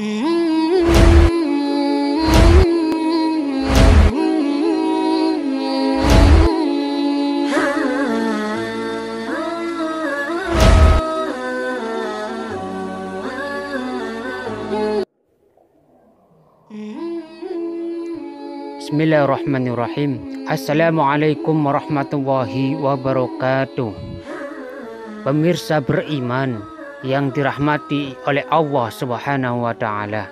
Bismillahirrahmanirrahim. Assalamualaikum warahmatullahi wabarakatuh. Pemirsa beriman yang dirahmati oleh Allah Subhanahu wa Ta'ala,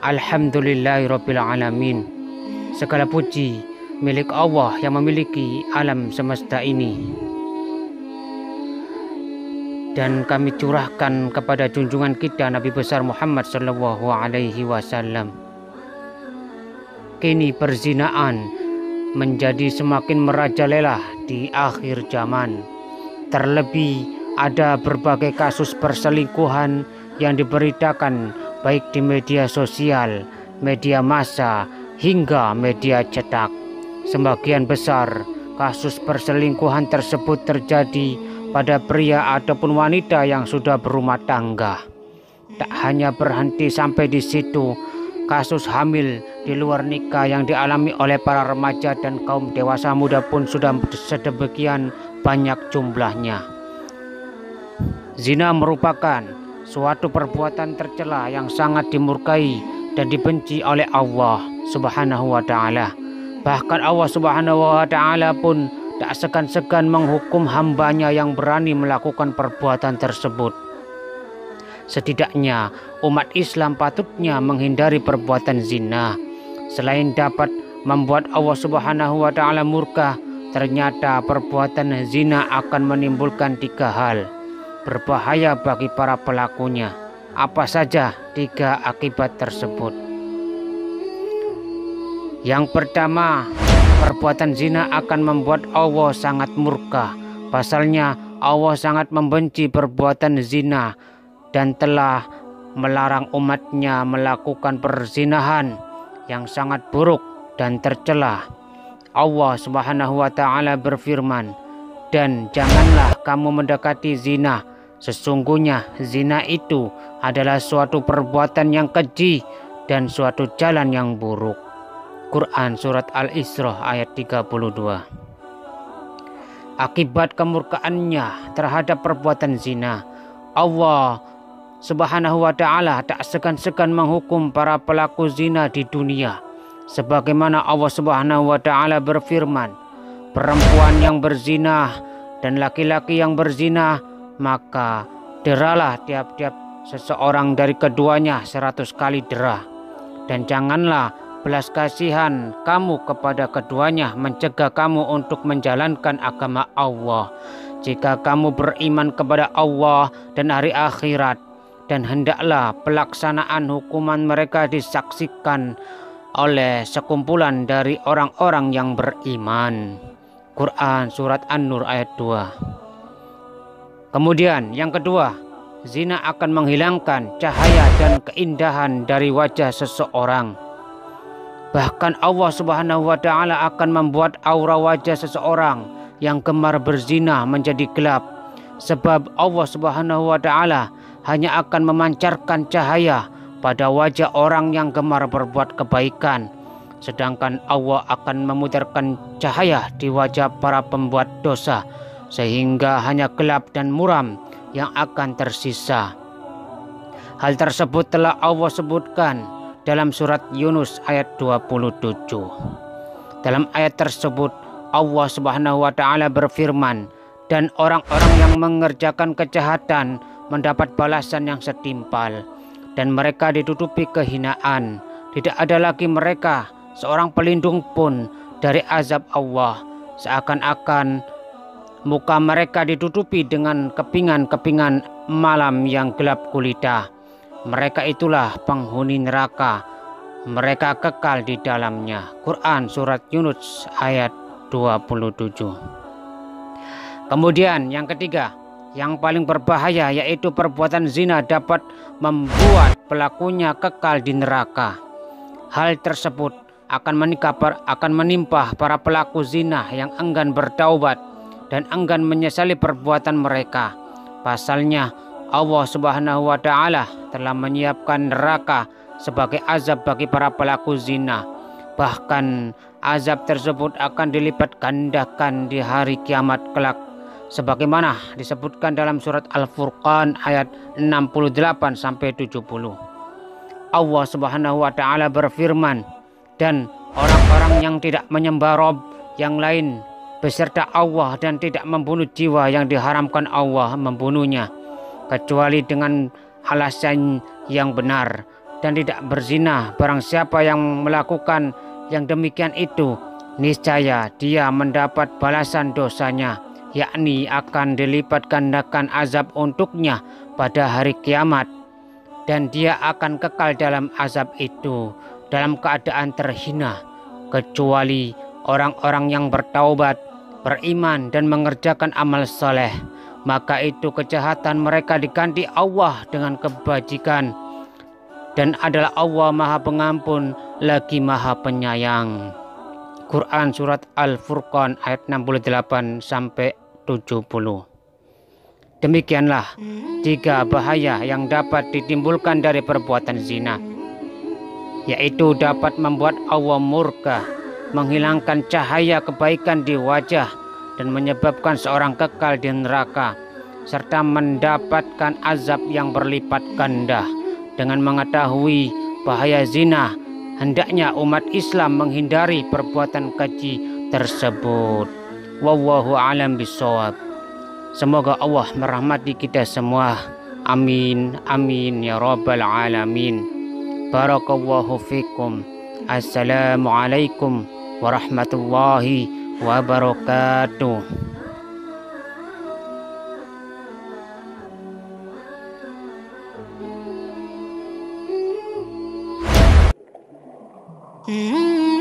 Alhamdulillahirabbil alamin. Segala puji milik Allah yang memiliki alam semesta ini, dan kami curahkan kepada junjungan kita Nabi besar Muhammad sallallahu alaihi wasallam. Kini perzinaan menjadi semakin merajalela di akhir zaman. Terlebih ada berbagai kasus perselingkuhan yang diberitakan baik di media sosial, media massa, hingga media cetak. Sebagian besar kasus perselingkuhan tersebut terjadi pada pria ataupun wanita yang sudah berumah tangga. Tak hanya berhenti sampai di situ, kasus hamil di luar nikah yang dialami oleh para remaja dan kaum dewasa muda pun sudah sedemikian banyak jumlahnya. Zina merupakan suatu perbuatan tercela yang sangat dimurkai dan dibenci oleh Allah Subhanahu wa Ta'ala. Bahkan Allah Subhanahu wa Ta'ala pun tak segan-segan menghukum hambanya yang berani melakukan perbuatan tersebut. Setidaknya umat Islam patutnya menghindari perbuatan zina. Selain dapat membuat Allah Subhanahu wa Ta'ala murka, ternyata perbuatan zina akan menimbulkan 3 hal berbahaya bagi para pelakunya. Apa saja 3 akibat tersebut? Yang pertama, perbuatan zina akan membuat Allah sangat murka. Pasalnya Allah sangat membenci perbuatan zina dan telah melarang umatnya melakukan perzinahan yang sangat buruk dan tercela. Allah Subhanahu wa Ta'ala berfirman, "Dan janganlah kamu mendekati zina. Sesungguhnya zina itu adalah suatu perbuatan yang keji dan suatu jalan yang buruk." Quran Surat Al-Isra ayat 32. Akibat kemurkaannya terhadap perbuatan zina, Allah Subhanahu wa Ta'ala tak segan-segan menghukum para pelaku zina di dunia. Sebagaimana Allah Subhanahu wa Ta'ala berfirman, "Perempuan yang berzina dan laki-laki yang berzina, maka deralah tiap-tiap seseorang dari keduanya 100 kali dera. Dan janganlah belas kasihan kamu kepada keduanya, mencegah kamu untuk menjalankan agama Allah, jika kamu beriman kepada Allah dan hari akhirat. Dan hendaklah pelaksanaan hukuman mereka disaksikan oleh sekumpulan dari orang-orang yang beriman." Quran Surat An-Nur ayat 2. Kemudian yang kedua, zina akan menghilangkan cahaya dan keindahan dari wajah seseorang. Bahkan Allah Subhanahu wa Ta'ala akan membuat aura wajah seseorang yang gemar berzina menjadi gelap. Sebab Allah Subhanahu wa Ta'ala hanya akan memancarkan cahaya pada wajah orang yang gemar berbuat kebaikan, sedangkan Allah akan memutarkan cahaya di wajah para pembuat dosa, sehingga hanya gelap dan muram yang akan tersisa. Hal tersebut telah Allah sebutkan dalam surat Yunus ayat 27. Dalam ayat tersebut Allah Subhanahu wa Ta'ala berfirman, "Dan orang-orang yang mengerjakan kejahatan mendapat balasan yang setimpal, dan mereka ditutupi kehinaan. Tidak ada lagi mereka seorang pelindung pun dari azab Allah. Seakan-akan muka mereka ditutupi dengan kepingan-kepingan malam yang gelap gulita. Mereka itulah penghuni neraka. Mereka kekal di dalamnya." Quran Surat Yunus ayat 27. Kemudian yang ketiga, yang paling berbahaya, yaitu perbuatan zina dapat membuat pelakunya kekal di neraka. Hal tersebut akan menimpa para pelaku zina yang enggan bertaubat dan enggan menyesali perbuatan mereka. Pasalnya Allah Subhanahu wa taala telah menyiapkan neraka sebagai azab bagi para pelaku zina. Bahkan azab tersebut akan dilipat gandakan di hari kiamat kelak, sebagaimana disebutkan dalam surat Al-Furqan ayat 68 sampai 70. Allah Subhanahu wa taala berfirman, "Dan orang-orang yang tidak menyembah Rob yang lain beserta Allah dan tidak membunuh jiwa yang diharamkan Allah membunuhnya kecuali dengan alasan yang benar, dan tidak berzina, barang siapa yang melakukan yang demikian itu, niscaya dia mendapat balasan dosanya, yakni akan dilipat gandakan azab untuknya pada hari kiamat, dan dia akan kekal dalam azab itu dalam keadaan terhina, kecuali orang-orang yang bertaubat, beriman dan mengerjakan amal soleh. Maka itu kejahatan mereka diganti Allah dengan kebajikan, dan adalah Allah Maha Pengampun lagi Maha Penyayang." Quran surat Al-Furqan ayat 68 sampai 70. Demikianlah 3 bahaya yang dapat ditimbulkan dari perbuatan zina, yaitu dapat membuat Allah murka, menghilangkan cahaya kebaikan di wajah, dan menyebabkan seorang kekal di neraka, serta mendapatkan azab yang berlipat ganda. Dengan mengetahui bahaya zina, hendaknya umat Islam menghindari perbuatan keji tersebut. Wallahu a'lam bishawab. Semoga Allah merahmati kita semua. Amin, amin ya rabbal alamin. Barakallahu fikum. Assalamualaikum warahmatullahi wabarakatuh. Mm-hmm.